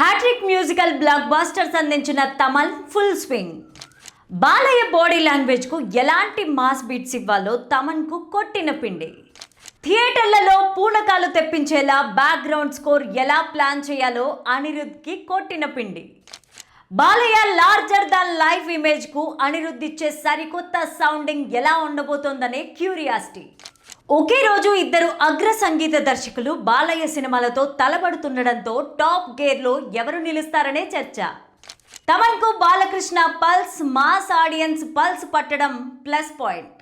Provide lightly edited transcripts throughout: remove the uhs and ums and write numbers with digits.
Hat trick musical blockbusters అందించిన Thaman full swing. Balayya body లాంగ్వేజ్కు ఎలాంటి మాస్ బీట్స్ ఇవ్వాలో తమన్కు కొట్టిన పిండి. థియేటర్లలో పూనకాలు తెప్పించేలా బ్యాక్గ్రౌండ్ స్కోర్ ఎలా ప్లాన్ చేయాలో అనిరుద్ధ్కి కొట్టిన పిండి. బాలయ్య లార్జర్ దాన్ లైఫ్ ఇమేజ్కు అనిరుద్ధ్ ఇచ్చే సరికొత్త సౌండింగ్ ఎలా ఉండబోతోందనే క్యూరియాసిటీ. ఒకే రోజు ఇద్దరు అగ్ర సంగీత దర్శకులు బాలయ్య సినిమాలతో తలబడుతుండడంతో టాప్ గేర్లో ఎవరు నిలుస్తారనే చర్చ. తమన్కు Balakrishna pulse, mass audience pulse పట్టడం ప్లస్ పాయింట్.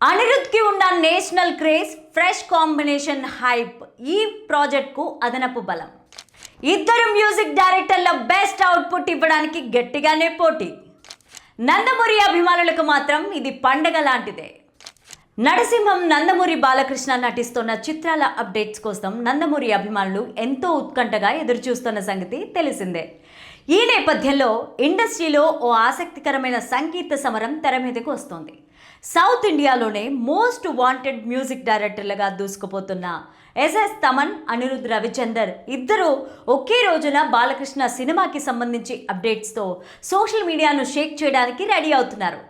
అనిరుద్ధ్కి ఉన్న national craze, fresh combination hype ఈ ప్రాజెక్ట్కు అదనపు బలం. ఇద్దరు మ్యూజిక్ డైరెక్టర్ల బెస్ట్ అవుట్పుట్ ఇవ్వడానికి గట్టిగానే పోటీ. నందమూరి అభిమానులకు మాత్రం ఇది పండగ లాంటిదే. నరసింహం నందమూరి బాలకృష్ణ నటిస్తున్న చిత్రాల అప్డేట్స్ కోసం నందమూరి అభిమానులు ఎంతో ఉత్కంఠగా ఎదురుచూస్తున్న సంగతి తెలిసిందే. ఈ నేపథ్యంలో ఇండస్ట్రీలో ఓ ఆసక్తికరమైన సంగీత సమరం తెర మీదకు వస్తోంది. సౌత్ ఇండియాలోనే మోస్ట్ వాంటెడ్ మ్యూజిక్ డైరెక్టర్లుగా దూసుకుపోతున్న ఎస్ఎస్ తమన్, అనిరుద్ధ్ రవిచందర్ ఇద్దరు ఒకే రోజున బాలకృష్ణ సినిమాకి సంబంధించి అప్డేట్స్తో సోషల్ మీడియాను షేక్ చేయడానికి రెడీ అవుతున్నారు.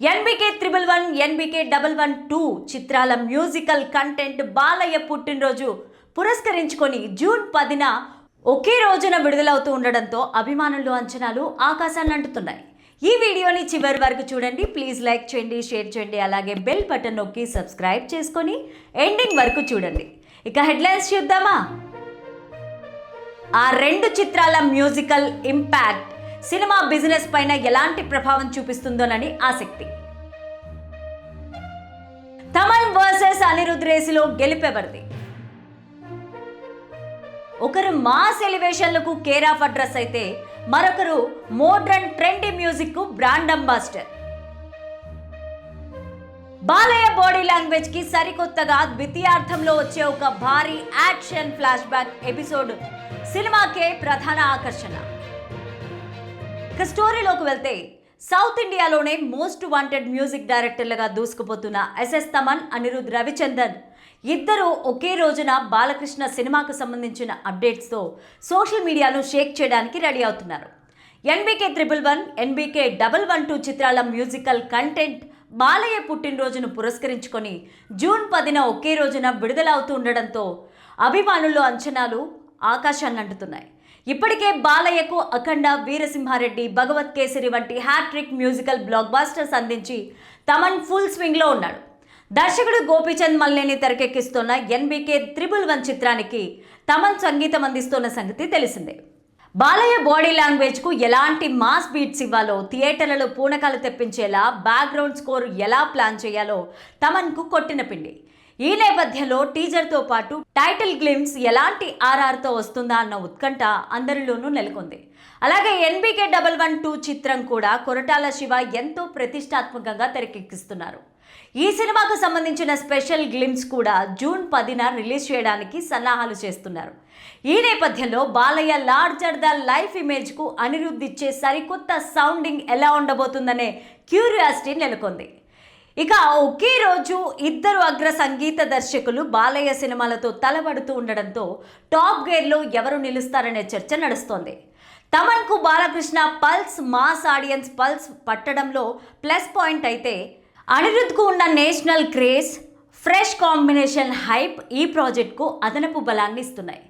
NBK 111, NBK 112 చిత్రాల మ్యూజికల్ కంటెంట్ బాలయ్య పుట్టినరోజు పురస్కరించుకొని జూన్ 10న ఒకే రోజున విడుదలవుతూ ఉండడంతో అభిమానులు అంచనాలు ఆకాశాన్ని అంటుతున్నాయి. ఈ వీడియోని చివరి వరకు చూడండి. ప్లీజ్ లైక్ చేయండి, షేర్ చేయండి, అలాగే బెల్ బటన్ నొక్కి సబ్స్క్రైబ్ చేసుకొని ఎండింగ్ వరకు చూడండి. ఇక హెడ్లైన్స్ చూద్దామా? ఆ రెండు చిత్రాల మ్యూజికల్ ఇంపాక్ట్ సినిమా బిజినెస్ పైన ఎలాంటి ప్రభావం చూపిస్తుందోనని ఆసక్తి. తమన్ వర్సెస్ అనిరుద్ధ్ రేసులో గెలిపెవరిది? ఒకరు మాస్ ఎలివేషన్లకు కేర్ ఆఫ్ అడ్రస్ అయితే మరొకరు మోడ్రన్ ట్రెండీ మ్యూజిక్ కు brand ambassador. Balayya body language కి సరికొత్తగా ద్వితీయార్థంలో వచ్చే ఒక భారీ యాక్షన్ ఫ్లాష్ బ్యాక్ ఎపిసోడ్ సినిమాకే ప్రధాన ఆకర్షణ. ఇక స్టోరీలోకి వెళ్తే, సౌత్ ఇండియాలోనే మోస్ట్ వాంటెడ్ మ్యూజిక్ డైరెక్టర్లుగా దూసుకుపోతున్న ఎస్ఎస్ తమన్, అనిరుద్ధ్ రవిచందర్ ఇద్దరు ఒకే రోజున బాలకృష్ణ సినిమాకు సంబంధించిన అప్డేట్స్తో సోషల్ మీడియాను షేక్ చేయడానికి రెడీ అవుతున్నారు. NBK 111, NBK 112 చిత్రాల మ్యూజికల్ కంటెంట్ బాలయ్య పుట్టినరోజును పురస్కరించుకొని జూన్ 10న ఒకే రోజున విడుదలవుతూ ఉండడంతో అభిమానుల్లో అంచనాలు ఆకాశాన్ని అంటుతున్నాయి. ఇప్పటికే బాలయ్యకు అఖండ, వీరసింహారెడ్డి, భగవత్ కేసరి వంటి హ్యాట్రిక్ మ్యూజికల్ బ్లాక్ బాస్టర్స్ అందించి తమన్ ఫుల్ స్వింగ్లో ఉన్నాడు. దర్శకుడు గోపీచంద్ మల్లేని తెరకెక్కిస్తున్న NBK 111 చిత్రానికి తమన్ సంగీతం అందిస్తున్న సంగతి తెలిసిందే. బాలయ్య బాడీ లాంగ్వేజ్కు ఎలాంటి మాస్ బీట్స్ ఇవ్వాలో, థియేటర్లలో పూనకాలు తెప్పించేలా బ్యాక్గ్రౌండ్ స్కోర్ ఎలా ప్లాన్ చేయాలో తమన్కు కొట్టిన పిండి. ఈ నేపథ్యంలో టీజర్తో పాటు టైటిల్ గ్లిమ్స్ ఎలాంటి RRతో వస్తుందా అన్న ఉత్కంఠ అందరిలోనూ నెలకొంది. అలాగే NBK 112 చిత్రం కూడా కొరటాల శివ ఎంతో ప్రతిష్టాత్మకంగా తెరకెక్కిస్తున్నారు. ఈ సినిమాకు సంబంధించిన స్పెషల్ గ్లిమ్స్ కూడా జూన్ 10న రిలీజ్ చేయడానికి సన్నాహాలు చేస్తున్నారు. ఈ నేపథ్యంలో బాలయ్య లార్జర్ ద లైఫ్ ఇమేజ్కు అనిరుద్ధ్ ఇచ్చే సరికొత్త సౌండింగ్ ఎలా ఉండబోతుందనే క్యూరియాసిటీ నెలకొంది. ఇక ఒకే రోజు ఇద్దరు అగ్ర సంగీత దర్శకులు బాలయ్య సినిమాలతో తలబడుతూ ఉండడంతో టాప్ గేర్లో ఎవరు నిలుస్తారనే చర్చ నడుస్తోంది. తమన్కు Balakrishna pulse, mass audience pulse పట్టడంలో ప్లస్ పాయింట్ అయితే అనిరుద్ధ్కు ఉన్న national craze, fresh combination hype ఈ ప్రాజెక్ట్కు అదనపు బలాన్ని ఇస్తున్నాయి.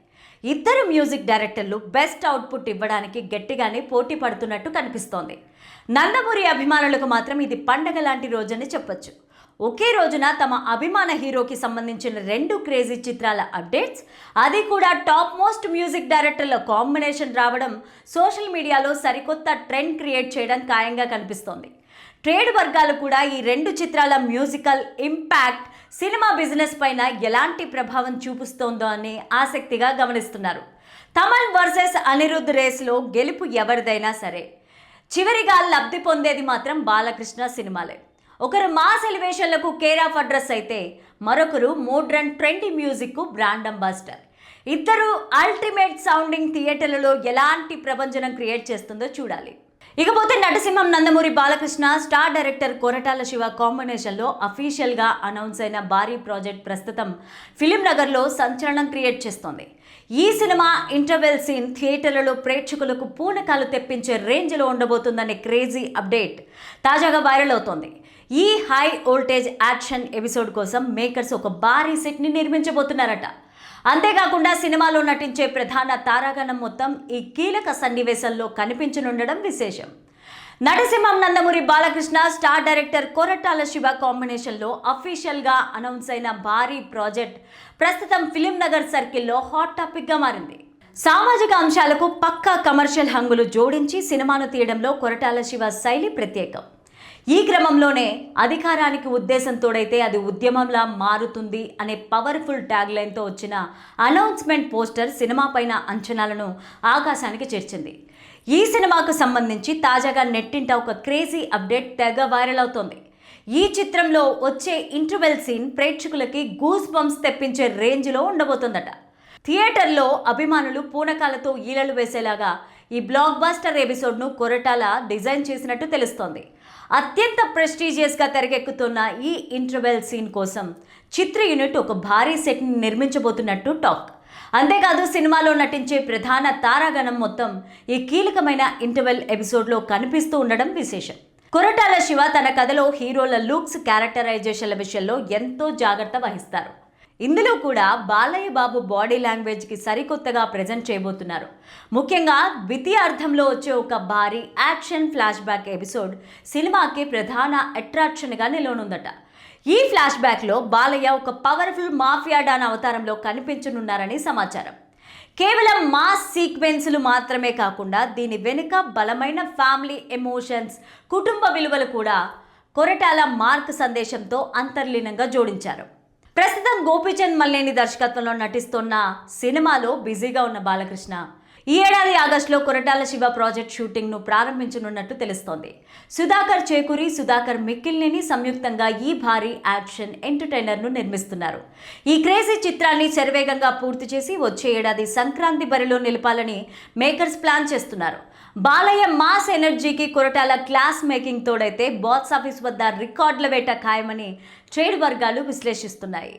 ఇద్దరు మ్యూజిక్ డైరెక్టర్లు బెస్ట్ అవుట్పుట్ ఇవ్వడానికి గట్టిగానే పోటీ పడుతున్నట్టు కనిపిస్తోంది. నందమూరి అభిమానులకు మాత్రం ఇది పండగ లాంటి రోజని చెప్పొచ్చు. ఒకే రోజున తమ అభిమాన హీరోకి సంబంధించిన రెండు క్రేజీ చిత్రాల అప్డేట్స్, అది కూడా టాప్ మోస్ట్ మ్యూజిక్ డైరెక్టర్ల కాంబినేషన్ రావడం సోషల్ మీడియాలో సరికొత్త ట్రెండ్ క్రియేట్ చేయడం ఖాయంగా కనిపిస్తోంది. ట్రేడ్ వర్గాలు కూడా ఈ రెండు చిత్రాల మ్యూజికల్ ఇంపాక్ట్ సినిమా బిజినెస్ పైన ఎలాంటి ప్రభావం చూపిస్తోందో అని ఆసక్తిగా గమనిస్తున్నారు. తమన్ వర్సెస్ అనిరుద్ధ్ రేసులో గెలుపు ఎవరిదైనా సరే చివరిగా లబ్ధి పొందేది మాత్రం బాలకృష్ణ సినిమాలే. ఒకరు మాస్ ఎలివేషన్లకు కేర్ ఆఫ్ అడ్రస్ అయితే మరొకరు modern trendy music brand ambassador. ఇద్దరు అల్టిమేట్ సౌండింగ్ థియేటర్లలో ఎలాంటి ప్రభంజనం క్రియేట్ చేస్తుందో చూడాలి. ఇకపోతే నరసింహం నందమూరి బాలకృష్ణ స్టార్ డైరెక్టర్ కొరటాల శివ కాంబినేషన్లో అఫీషియల్గా అనౌన్స్ అయిన భారీ ప్రాజెక్ట్ ప్రస్తుతం ఫిలిం నగర్లో సంచలనం క్రియేట్ చేస్తోంది. ఈ సినిమా ఇంటర్వెల్ సీన్ థియేటర్లలో ప్రేక్షకులకు పూనకాలు తెప్పించే రేంజ్లో ఉండబోతుందనే క్రేజీ అప్డేట్ తాజాగా వైరల్ అవుతోంది. ఈ హై వోల్టేజ్ యాక్షన్ ఎపిసోడ్ కోసం మేకర్స్ ఒక భారీ సెట్ని నిర్మించబోతున్నారట. అంతేకాకుండా సినిమాలో నటించే ప్రధాన తారాగణం మొత్తం ఈ కీలక సన్నివేశంలో కనిపించనుండడం విశేషం. నరసింహం నందమూరి బాలకృష్ణ, స్టార్ డైరెక్టర్ కొరటాల శివ కాంబినేషన్లో అఫీషియల్గా అనౌన్స్ అయిన భారీ ప్రాజెక్ట్ ప్రస్తుతం ఫిలిం నగర్ సర్కిల్లో హాట్ టాపిక్గా మారింది. సామాజిక అంశాలకు పక్కా కమర్షియల్ హంగులు జోడించి సినిమాను తీయడంలో కొరటాల శివ శైలి ప్రత్యేకం. ఈ క్రమంలోనే అధికారానికి ఉద్దేశం తోడైతే అది ఉద్యమంలా మారుతుంది అనే పవర్ఫుల్ ట్యాగ్ లైన్తో వచ్చిన అనౌన్స్మెంట్ పోస్టర్ సినిమా పైన అంచనాలను ఆకాశానికి చేర్చింది. ఈ సినిమాకు సంబంధించి తాజాగా నెట్టింట ఒక క్రేజీ అప్డేట్ తెగ వైరల్ అవుతోంది. ఈ చిత్రంలో వచ్చే ఇంటర్వెల్ సీన్ ప్రేక్షకులకి గూస్ బంప్స్ తెప్పించే రేంజ్లో ఉండబోతుందట. థియేటర్లో అభిమానులు పూనకాలతో ఈలలు వేసేలాగా ఈ బ్లాక్ బస్టర్ ఎపిసోడ్ను కొరటాల డిజైన్ చేసినట్టు తెలుస్తోంది. అత్యంత ప్రెస్టీజియస్గా తెరకెక్కుతున్న ఈ ఇంటర్వెల్ సీన్ కోసం చిత్ర యూనిట్ ఒక భారీ సెట్ని నిర్మించబోతున్నట్టు టాక్. అంతేకాదు సినిమాలో నటించే ప్రధాన తారాగణం మొత్తం ఈ కీలకమైన ఇంటర్వెల్ ఎపిసోడ్లో కనిపిస్తూ ఉండడం విశేషం. కొరటాల శివ తన కథలో హీరోల లుక్స్, క్యారెక్టరైజేషన్ల విషయంలో ఎంతో జాగ్రత్త వహిస్తారు. ఇందులో కూడా బాలయ్య బాబు బాడీ లాంగ్వేజ్కి సరికొత్తగా ప్రజెంట్ చేయబోతున్నారు. ముఖ్యంగా ద్వితీయార్థంలో వచ్చే ఒక భారీ యాక్షన్ ఫ్లాష్ బ్యాక్ ఎపిసోడ్ సినిమాకి ప్రధాన అట్రాక్షన్గా నిలవనుందట. ఈ ఫ్లాష్ బ్యాక్లో బాలయ్య ఒక పవర్ఫుల్ మాఫియా డాన్ అవతారంలో కనిపించనున్నారని సమాచారం. కేవలం మాస్ సీక్వెన్స్లు మాత్రమే కాకుండా దీని వెనుక బలమైన ఫ్యామిలీ ఎమోషన్స్, కుటుంబ విలువలు కూడా కొరటాల మార్క్ సందేశంతో అంతర్లీనంగా జోడించారు. ప్రస్తుతం గోపీచంద్ మల్లేని దర్శకత్వంలో నటిస్తున్న సినిమాలో బిజీగా ఉన్న బాలకృష్ణ ఈ ఏడాది ఆగస్టులో కొరటాల శివ ప్రాజెక్ట్ షూటింగ్ను ప్రారంభించనున్నట్టు తెలుస్తోంది. సుధాకర్ చేకూరి, సుధాకర్ మిక్కిలినేని సంయుక్తంగా ఈ భారీ యాక్షన్ ఎంటర్టైనర్ను నిర్మిస్తున్నారు. ఈ క్రేజీ చిత్రాన్ని శరవేగంగా పూర్తి చేసి వచ్చే ఏడాది సంక్రాంతి బరిలో నిలపాలని మేకర్స్ ప్లాన్ చేస్తున్నారు. బాలయ్య మాస్ ఎనర్జీకి కొరటాల క్లాస్ మేకింగ్ తోడైతే బాక్స్ ఆఫీస్ వద్ద రికార్డుల వేట ఖాయమని ట్రేడ్ వర్గాలు విశ్లేషిస్తున్నాయి.